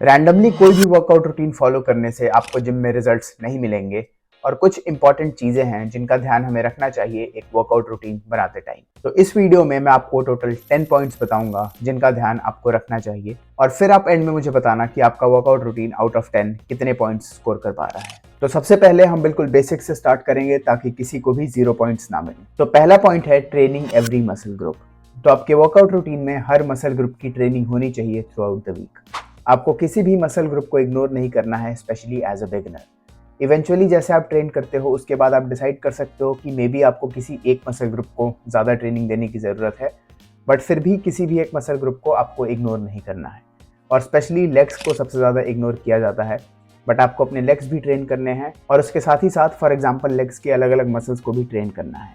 Randomly कोई भी workout routine follow करने से आपको जिम में रिजल्ट्स नहीं मिलेंगे और कुछ इंपॉर्टेंट चीज़ें हैं जिनका ध्यान हमें रखना चाहिए एक वर्कआउट रूटीन बनाते टाइम। तो इस वीडियो में मैं आपको टोटल 10 पॉइंट्स बताऊंगा जिनका ध्यान आपको रखना चाहिए और फिर आप एंड में मुझे बताना कि आपका वर्कआउट रूटीन आउट ऑफ 10 कितने पॉइंट्स स्कोर कर पा रहा है। तो सबसे पहले हम बिल्कुल बेसिक से स्टार्ट करेंगे ताकि किसी को भी 0 पॉइंट्स ना मिले। तो पहला पॉइंट है ट्रेनिंग एवरी मसल ग्रुप। तो आपके वर्कआउट रूटीन में हर मसल ग्रुप की ट्रेनिंग होनी चाहिए थ्रू आउट द वीक। आपको किसी भी मसल ग्रुप को इग्नोर नहीं करना है, specially as a beginner. Eventually जैसे आप ट्रेन करते हो उसके बाद आप डिसाइड कर सकते हो कि मे बी आपको किसी एक मसल ग्रुप को ज़्यादा ट्रेनिंग देने की ज़रूरत है, बट फिर भी किसी भी एक मसल ग्रुप को आपको इग्नोर नहीं करना है। और स्पेशली लेग्स को सबसे ज़्यादा इग्नोर किया जाता है, बट आपको अपने लेग्स भी ट्रेन करने हैं और उसके साथ ही साथ फॉर एग्जाम्पल लेग्स के अलग अलग मसल्स को भी ट्रेन करना है।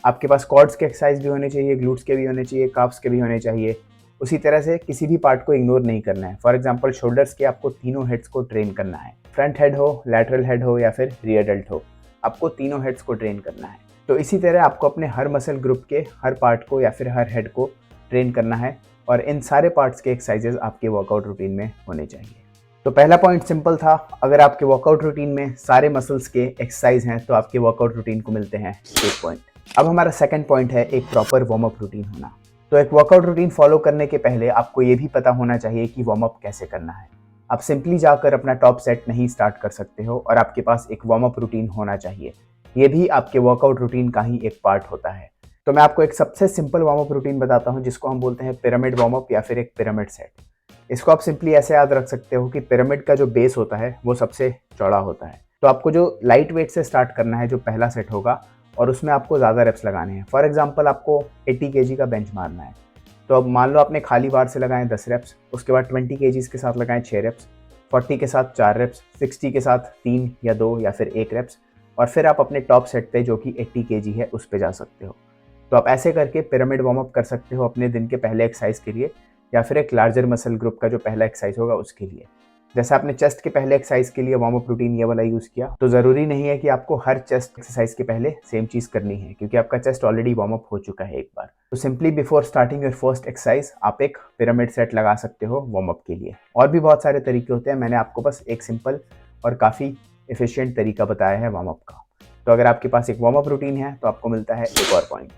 आपके पास क्वाड्स के एक्सरसाइज भी होने चाहिए, ग्लूट्स के भी होने चाहिए, काफ्स के भी होने चाहिए। उसी तरह से किसी भी पार्ट को इग्नोर नहीं करना है। फॉर एग्जांपल शोल्डर्स के आपको तीनों हेड्स को ट्रेन करना है, फ्रंट हेड हो, लैटरल हेड हो या फिर रियर डेल्ट हो, आपको तीनों हेड्स को ट्रेन करना है। तो इसी तरह आपको अपने हर मसल ग्रुप के हर पार्ट को या फिर हर हेड को ट्रेन करना है और इन सारे पार्ट्स के एक्सरसाइजेस आपके वर्कआउट रूटीन में होने चाहिए। तो पहला पॉइंट सिंपल था, अगर आपके वर्कआउट रूटीन में सारे मसल्स के एक्सरसाइज हैं तो आपके वर्कआउट रूटीन को मिलते हैं 1 पॉइंट। अब हमारा सेकंड पॉइंट है एक प्रॉपर वार्म अप रूटीन होना। तो एक वर्कआउट रूटीन फॉलो करने के पहले आपको ये भी पता होना चाहिए कि वार्म अप कैसे करना है। आप सिंपली जाकर अपना टॉप सेट नहीं स्टार्ट कर सकते हो और आपके पास एक वार्म अप रूटीन होना चाहिए। ये भी आपके वर्कआउट रूटीन का ही एक पार्ट होता है। तो मैं आपको एक सबसे सिंपल वार्म अप रूटीन बताता हूँ जिसको हम बोलते हैं पिरामिड वार्म अप या फिर एक पिरामिड सेट। इसको आप सिंपली ऐसे याद रख सकते हो कि पिरामिड का जो बेस होता है वो सबसे चौड़ा होता है। तो आपको जो लाइट वेट से स्टार्ट करना है, जो पहला सेट होगा, और उसमें आपको ज़्यादा रेप्स लगाने हैं। फॉर एग्जांपल आपको 80 केजी का बेंच मारना है, तो अब मान लो आपने खाली बार से लगाए 10 रेप्स, उसके बाद 20 केजीज के साथ लगाएं 6 रेप्स, 40 के साथ 4 रेप्स, 60 के साथ 3 या 2 या फिर 1 रेप्स, और फिर आप अपने टॉप सेट पे जो कि 80 केजी है उस पे जा सकते हो। तो आप ऐसे करके पिरामिड वार्म अप कर सकते हो अपने दिन के पहले एक्सरसाइज के लिए या फिर एक लार्जर मसल ग्रुप का जो पहला एक्सरसाइज होगा उसके लिए। जैसे आपने चेस्ट के पहले एक्सरसाइज के लिए वार्म अप रूटीन ये वाला यूज़ किया, तो ज़रूरी नहीं है कि आपको हर चेस्ट एक्सरसाइज के पहले सेम चीज़ करनी है, क्योंकि आपका चेस्ट ऑलरेडी वार्म अप हो चुका है एक बार। तो simply before starting your first exercise आप एक पिरामिड सेट लगा सकते हो वार्म अप के लिए। और भी बहुत सारे तरीके होते हैं, मैंने आपको बस एक सिंपल और काफ़ी एफिशिएंट तरीका बताया है वार्म अप का। तो अगर आपके पास एक वार्म अप रूटीन है तो आपको मिलता है एक और पॉइंट।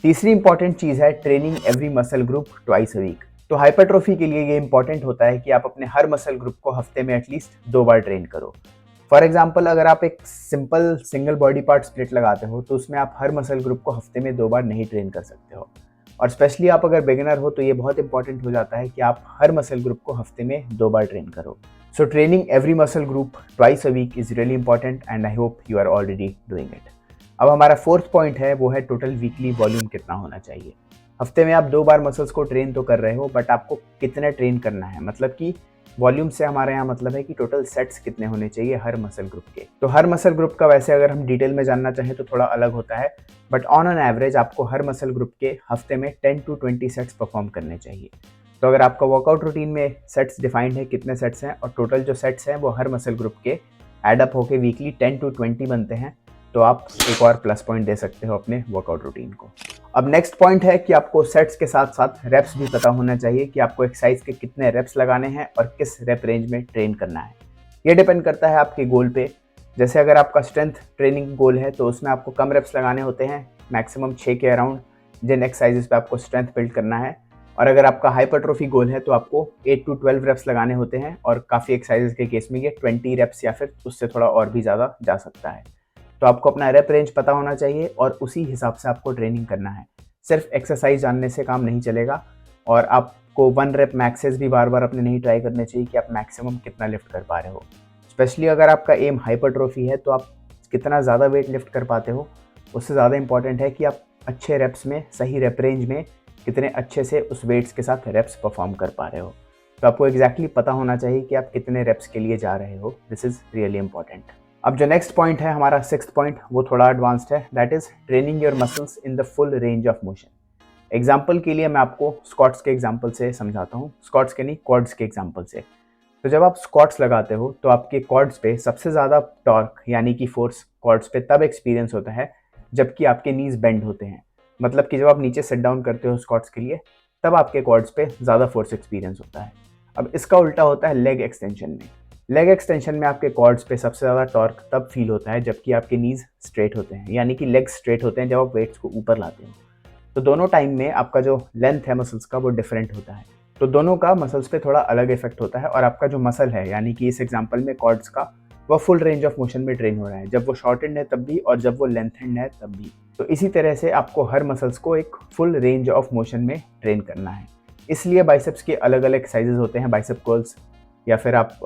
तीसरी इंपॉर्टेंट चीज़ है training every muscle group twice a week. तो हाइपरट्रोफी के लिए ये इंपॉर्टेंट होता है कि आप अपने हर मसल ग्रुप को हफ्ते में एटलीस्ट 2 बार ट्रेन करो। फॉर एग्जाम्पल अगर आप एक simple single body part split लगाते हो तो उसमें आप हर मसल ग्रुप को हफ्ते में 2 बार नहीं ट्रेन कर सकते हो। और स्पेशली आप अगर बिगिनर हो तो ये बहुत इंपॉर्टेंट हो जाता है कि आप हर मसल ग्रुप को हफ्ते में 2 बार ट्रेन करो। So training every muscle group twice a week is really important and I hope you are already doing it. अब हमारा फोर्थ पॉइंट है, वो है टोटल वीकली वॉल्यूम कितना होना चाहिए। हफ्ते में आप 2 बार मसल्स को ट्रेन तो कर रहे हो, बट आपको कितना ट्रेन करना है, मतलब कि वॉल्यूम से हमारे यहाँ मतलब है कि टोटल सेट्स कितने होने चाहिए हर मसल ग्रुप के। तो हर मसल ग्रुप का वैसे अगर हम डिटेल में जानना चाहें तो थोड़ा अलग होता है, बट ऑन एन एवरेज आपको हर मसल ग्रुप के हफ्ते में 10 to 20 सेट्स परफॉर्म करने चाहिए। तो अगर आपका वर्कआउट रूटीन में सेट्स डिफाइंड है कितने सेट्स हैं और टोटल जो सेट्स हैं वो हर मसल ग्रुप के एडअप होके वीकली 10 to 20 बनते हैं, तो आप एक और प्लस पॉइंट दे सकते हो अपने वर्कआउट रूटीन को। अब नेक्स्ट पॉइंट है कि आपको सेट्स के साथ साथ रेप्स भी पता होना चाहिए कि आपको एक्सरसाइज के कितने रेप्स लगाने हैं और किस रेप रेंज में ट्रेन करना है। ये डिपेंड करता है आपके गोल पे। जैसे अगर आपका स्ट्रेंथ ट्रेनिंग गोल है तो उसमें आपको कम रेप्स लगाने होते हैं, मैक्सिमम 6 के अराउंड, जिन एक्सरसाइजेस पे आपको स्ट्रेंथ बिल्ड करना है। और अगर आपका हाइपरट्रोफी गोल है तो आपको 8 to 12 रेप्स लगाने होते हैं, और काफ़ी एक्सरसाइजेस के केस में ये 20 रेप्स या फिर उससे थोड़ा और भी ज़्यादा जा सकता है। तो आपको अपना रेप रेंज पता होना चाहिए और उसी हिसाब से आपको ट्रेनिंग करना है। सिर्फ एक्सरसाइज जानने से काम नहीं चलेगा, और आपको 1 रेप मैक्सेस भी बार बार अपने नहीं ट्राई करने चाहिए कि आप मैक्सिमम कितना लिफ्ट कर पा रहे हो। स्पेशली अगर आपका एम हाइपरट्रोफी है तो आप कितना ज़्यादा वेट लिफ्ट कर पाते हो, उससे ज़्यादा इंपॉर्टेंट है कि आप अच्छे रेप्स में, सही रेप रेंज में कितने अच्छे से उस वेट्स के साथ रेप्स परफॉर्म कर पा रहे हो। तो आपको एग्जैक्टली पता होना चाहिए कि आप कितने रेप्स के लिए जा रहे हो। This is really important. अब जो नेक्स्ट पॉइंट है, हमारा सिक्स्थ पॉइंट, वो थोड़ा एडवांस्ड है, that is training your muscles in the full range of motion. Example के लिए मैं आपको स्क्वाट्स के एग्जाम्पल से समझाता हूँ, स्क्वाट्स के नहीं, क्वाड्स के एग्जाम्पल से। तो जब आप स्क्वाट्स लगाते हो तो आपके क्वाड्स पे सबसे ज़्यादा टॉर्क यानी कि फोर्स क्वाड्स पे तब एक्सपीरियंस होता है जबकि आपके नीज बेंड होते हैं। मतलब कि जब आप नीचे सेट डाउन करते हो स्क्वाट्स के लिए, तब आपके क्वाड्स पे ज़्यादा फोर्स एक्सपीरियंस होता है। अब इसका उल्टा होता है लेग एक्सटेंशन में। लेग एक्सटेंशन में आपके क्वाड्स पे सबसे ज़्यादा टॉर्क तब फील होता है जबकि आपके नीज स्ट्रेट होते हैं, यानी कि लेग स्ट्रेट होते हैं जब आप वेट्स को ऊपर लाते हो। तो दोनों टाइम में आपका जो लेंथ है मसल्स का वो डिफरेंट होता है, तो दोनों का मसल्स पे थोड़ा अलग इफेक्ट होता है। और आपका जो मसल है, यानी कि इस एग्जांपल में क्वाड्स का, वो फुल रेंज ऑफ मोशन में ट्रेन हो रहा है, जब वो शॉर्ट एंड है तब भी और जब वो लेंथ एंड है तब भी। तो इसी तरह से आपको हर मसल्स को एक फुल रेंज ऑफ मोशन में ट्रेन करना है। इसलिए बाइसेप्स के अलग अलग एक्सरसाइजेज होते हैं, बाइसेप कर्ल्स, या फिर आप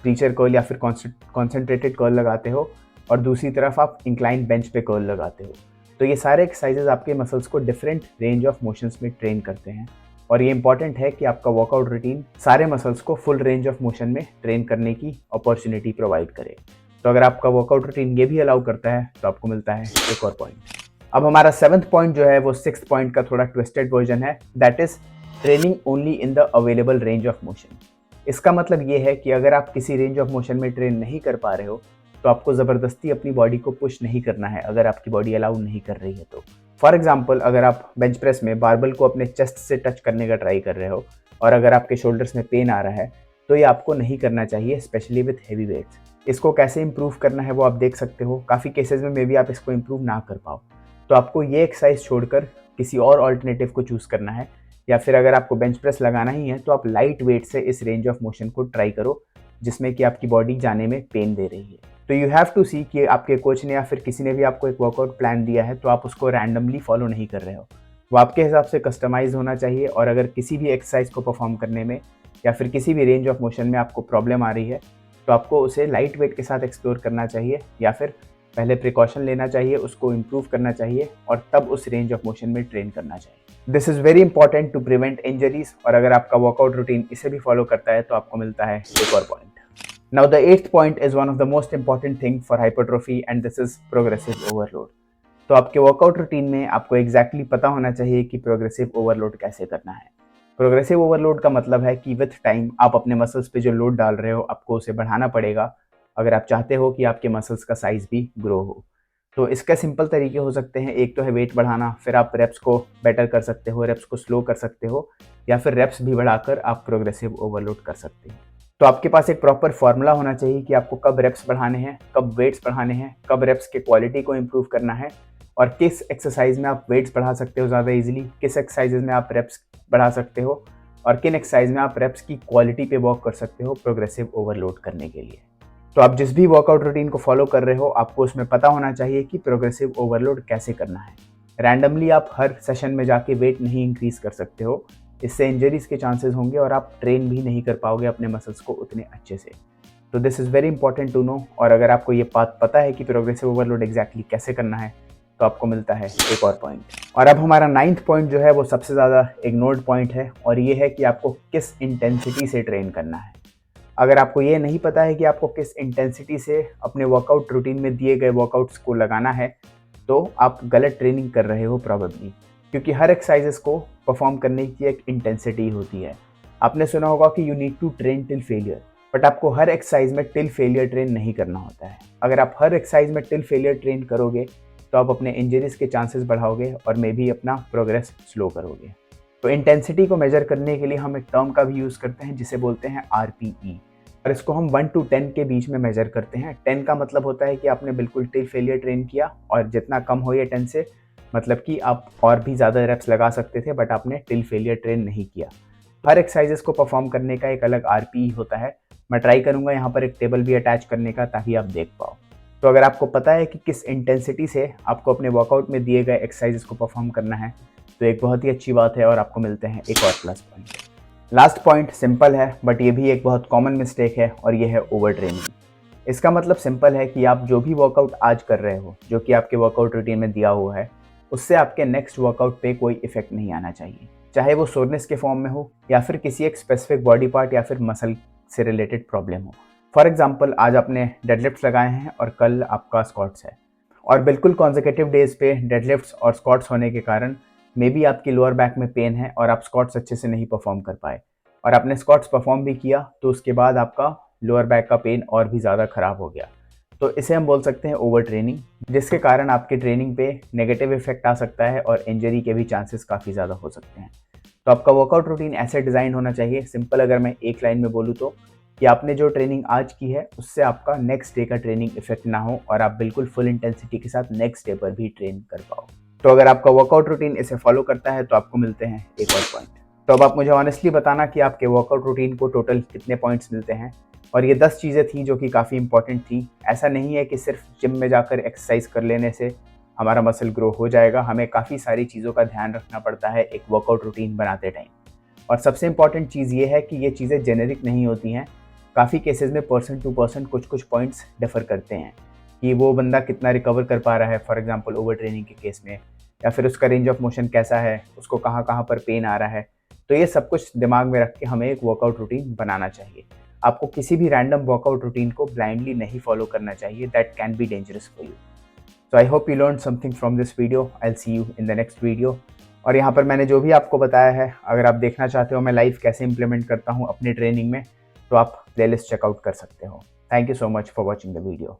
प्रीचर कर्ल या फिर कॉन्सेंट्रेटेड कर्ल लगाते हो, और दूसरी तरफ आप इंक्लाइन बेंच पे कर्ल लगाते हो। तो ये सारे एक्सरसाइजेज आपके मसल्स को डिफरेंट रेंज ऑफ मोशंस में ट्रेन करते हैं, और ये इंपॉर्टेंट है कि आपका वर्कआउट रूटीन सारे मसल्स को फुल रेंज ऑफ मोशन में ट्रेन करने की अपॉर्चुनिटी प्रोवाइड करे। तो अगर आपका वर्कआउट रूटीन ये भी अलाउ करता है तो आपको मिलता है एक और पॉइंट। अब हमारा 7th पॉइंट जो है वो 6th पॉइंट का थोड़ा ट्विस्टेड वर्जन है, that is training only in the available range of motion. इसका मतलब ये है कि अगर आप किसी रेंज ऑफ मोशन में ट्रेन नहीं कर पा रहे हो तो आपको ज़बरदस्ती अपनी बॉडी को पुश नहीं करना है, अगर आपकी बॉडी अलाउ नहीं कर रही है तो। फॉर एग्जाम्पल, अगर आप बेंच प्रेस में बारबल को अपने चेस्ट से टच करने का ट्राई कर रहे हो और अगर आपके शोल्डर्स में पेन आ रहा है तो ये आपको नहीं करना चाहिए, स्पेशली विथ हैवी वेट्स। इसको कैसे इंप्रूव करना है वो आप देख सकते हो। काफ़ी केसेस में मे बी आप इसको इंप्रूव ना कर पाओ, तो आपको ये एक्सरसाइज छोड़कर किसी और ऑल्टरनेटिव को चूज़ करना है, या फिर अगर आपको बेंच प्रेस लगाना ही है तो आप लाइट वेट से इस रेंज ऑफ मोशन को ट्राई करो जिसमें कि आपकी बॉडी जाने में पेन दे रही है। तो यू हैव टू सी कि आपके कोच ने या फिर किसी ने भी आपको एक वर्कआउट प्लान दिया है तो आप उसको रैंडमली फॉलो नहीं कर रहे हो, वो आपके हिसाब से कस्टमाइज होना चाहिए। और अगर किसी भी एक्सरसाइज को परफॉर्म करने में या फिर किसी भी रेंज ऑफ मोशन में आपको प्रॉब्लम आ रही है तो आपको उसे लाइट वेट के साथ एक्सप्लोर करना चाहिए, या फिर पहले प्रिकॉशन लेना चाहिए, उसको इम्प्रूव करना चाहिए और तब उस रेंज ऑफ मोशन में ट्रेन करना चाहिए। This is very important to prevent injuries, और अगर आपका वर्कआउट रूटीन इसे भी फॉलो करता है तो आपको मिलता है एक और point. Now the 8th point is one of the most important thing for hypertrophy and this is progressive overload. तो आपके वर्कआउट रूटीन में आपको एग्जैक्टली पता होना चाहिए कि प्रोग्रेसिव ओवरलोड कैसे करना है। प्रोग्रेसिव ओवरलोड का मतलब है कि विथ टाइम आप अपने मसल्स पे जो लोड डाल रहे हो आपको उसे बढ़ाना पड़ेगा अगर आप चाहते हो कि आपके मसल्स का साइज भी ग्रो हो। तो इसका सिंपल तरीके हो सकते हैं, एक तो है वेट बढ़ाना, फिर आप रेप्स को बेटर कर सकते हो, रेप्स को स्लो कर सकते हो, या फिर रेप्स भी बढ़ाकर आप प्रोग्रेसिव ओवरलोड कर सकते हो। तो आपके पास एक प्रॉपर फार्मूला होना चाहिए कि आपको कब रेप्स बढ़ाने हैं, कब वेट्स बढ़ाने हैं, कब रेप्स के क्वालिटी को इम्प्रूव करना है, और किस एक्सरसाइज में आप वेट्स बढ़ा सकते हो ज़्यादा इजीली, किस एक्सरसाइजेज में आप रेप्स बढ़ा सकते हो, और किन एक्सरसाइज में आप रेप्स की क्वालिटी पे वर्क कर सकते हो प्रोग्रेसिव ओवरलोड करने के लिए। तो आप जिस भी वर्कआउट रूटीन को फॉलो कर रहे हो आपको उसमें पता होना चाहिए कि प्रोग्रेसिव ओवरलोड कैसे करना है। रैंडमली आप हर सेशन में जाके वेट नहीं इंक्रीज कर सकते हो, इससे इंजरीज के चांसेस होंगे और आप ट्रेन भी नहीं कर पाओगे अपने मसल्स को उतने अच्छे से। तो this is very important to know, और अगर आपको ये बात पता है कि प्रोग्रेसिव ओवरलोड एग्जैक्टली कैसे करना है तो आपको मिलता है एक और पॉइंट। और अब हमारा 9th पॉइंट जो है वो सबसे ज़्यादा इग्नोर्ड पॉइंट है, और ये है कि आपको किस इंटेंसिटी से ट्रेन करना है। अगर आपको ये नहीं पता है कि आपको किस इंटेंसिटी से अपने वर्कआउट रूटीन में दिए गए वर्कआउट्स को लगाना है तो आप गलत ट्रेनिंग कर रहे हो प्रॉबेबली, क्योंकि हर एक्सरसाइजेस को परफॉर्म करने की एक इंटेंसिटी होती है। आपने सुना होगा कि you need to train till failure, but आपको हर एक्सरसाइज में टिल फेलियर ट्रेन नहीं करना होता है। अगर आप हर एक्सरसाइज में टिल फेलियर ट्रेन करोगे तो आप अपने इंजरीज के चांसेस बढ़ाओगे और मे भी अपना प्रोग्रेस स्लो करोगे। तो इंटेंसिटी को मेजर करने के लिए हम एक टर्म का भी यूज़ करते हैं जिसे बोलते हैं RPE, और इसको हम 1 to 10 के बीच में मेजर करते हैं। 10 का मतलब होता है कि आपने बिल्कुल टिल फेलियर ट्रेन किया, और जितना कम हो ये 10 से मतलब कि आप और भी ज़्यादा रेप्स लगा सकते थे बट आपने टिल फेलियर ट्रेन नहीं किया। हर एक्सरसाइजेस को परफॉर्म करने का एक अलग RPE होता है। मैं ट्राई करूँगा यहाँ पर एक टेबल भी अटैच करने का ताकि आप देख पाओ। तो अगर आपको पता है कि किस इंटेंसिटी से आपको अपने वर्कआउट में दिए गए एक्सरसाइजेस को परफॉर्म करना है तो एक बहुत ही अच्छी बात है और आपको मिलते हैं एक और plus point. Last point simple है बट ये भी एक बहुत कॉमन मिस्टेक है, और ये है ओवर ट्रेनिंग। इसका मतलब सिंपल है कि आप जो भी वर्कआउट आज कर रहे हो, जो कि आपके वर्कआउट रूटीन में दिया हुआ है, उससे आपके नेक्स्ट वर्कआउट पे कोई इफेक्ट नहीं आना चाहिए, चाहे वो सोरनेस के फॉर्म में हो या फिर किसी एक स्पेसिफिक बॉडी पार्ट या फिर मसल से रिलेटेड प्रॉब्लम हो। फॉर एग्जाम्पल, आज आपने डेडलिफ्ट्स लगाए हैं और कल आपका स्क्वाट्स है, और बिल्कुल कॉन्जिक्यूटिव डेज पे डेडलिफ्ट्स और स्क्वाट्स होने के कारण मे बी आपकी लोअर बैक में पेन है और आप स्क्वाट्स अच्छे से नहीं परफॉर्म कर पाए, और आपने स्क्वाट्स परफॉर्म भी किया तो उसके बाद आपका लोअर बैक का पेन और भी ज़्यादा ख़राब हो गया। तो इसे हम बोल सकते हैं ओवर ट्रेनिंग, जिसके कारण आपकी ट्रेनिंग पे नेगेटिव इफेक्ट आ सकता है और इंजरी के भी चांसेस काफ़ी ज़्यादा हो सकते हैं। तो आपका वर्कआउट रूटीन ऐसे डिज़ाइन होना चाहिए, सिंपल अगर मैं एक लाइन में बोलूँ तो, कि आपने जो ट्रेनिंग आज की है उससे आपका नेक्स्ट डे का ट्रेनिंग इफेक्ट ना हो और आप बिल्कुल फुल इंटेंसिटी के साथ नेक्स्ट डे पर भी ट्रेन कर पाओ। तो अगर आपका वर्कआउट रूटीन इसे फॉलो करता है तो आपको मिलते हैं एक और पॉइंट। तो अब आप मुझे ऑनेस्टली बताना कि आपके वर्कआउट रूटीन को टोटल कितने पॉइंट्स मिलते हैं। और ये 10 चीज़ें थी जो कि काफ़ी इंपॉर्टेंट थी। ऐसा नहीं है कि सिर्फ जिम में जाकर एक्सरसाइज कर लेने से हमारा मसल ग्रो हो जाएगा, हमें काफ़ी सारी चीज़ों का ध्यान रखना पड़ता है एक वर्कआउट रूटीन बनाते टाइम। और सबसे इंपॉर्टेंट चीज़ ये है कि ये चीज़ें जेनेरिक नहीं होती हैं। काफ़ी केसेस में पर्सन टू पर्सन कुछ कुछ पॉइंट्स डिफर करते हैं कि वो बंदा कितना रिकवर कर पा रहा है, फॉर एग्जांपल ओवर ट्रेनिंग के केस में, या फिर उसका रेंज ऑफ मोशन कैसा है, उसको कहाँ कहाँ पर पेन आ रहा है। तो ये सब कुछ दिमाग में रख के हमें एक वर्कआउट रूटीन बनाना चाहिए। आपको किसी भी रैंडम वर्कआउट रूटीन को ब्लाइंडली नहीं फॉलो करना चाहिए, that can be dangerous for you. So I hope you learn something from this video. I will see you in the next video. और यहाँ पर मैंने जो भी आपको बताया है, अगर आप देखना चाहते हो मैं लाइव कैसे इंप्लीमेंट करता हूँ अपनी ट्रेनिंग में, तो आप प्लेलिस्ट चेकआउट कर सकते हो। Thank you so much for watching the video.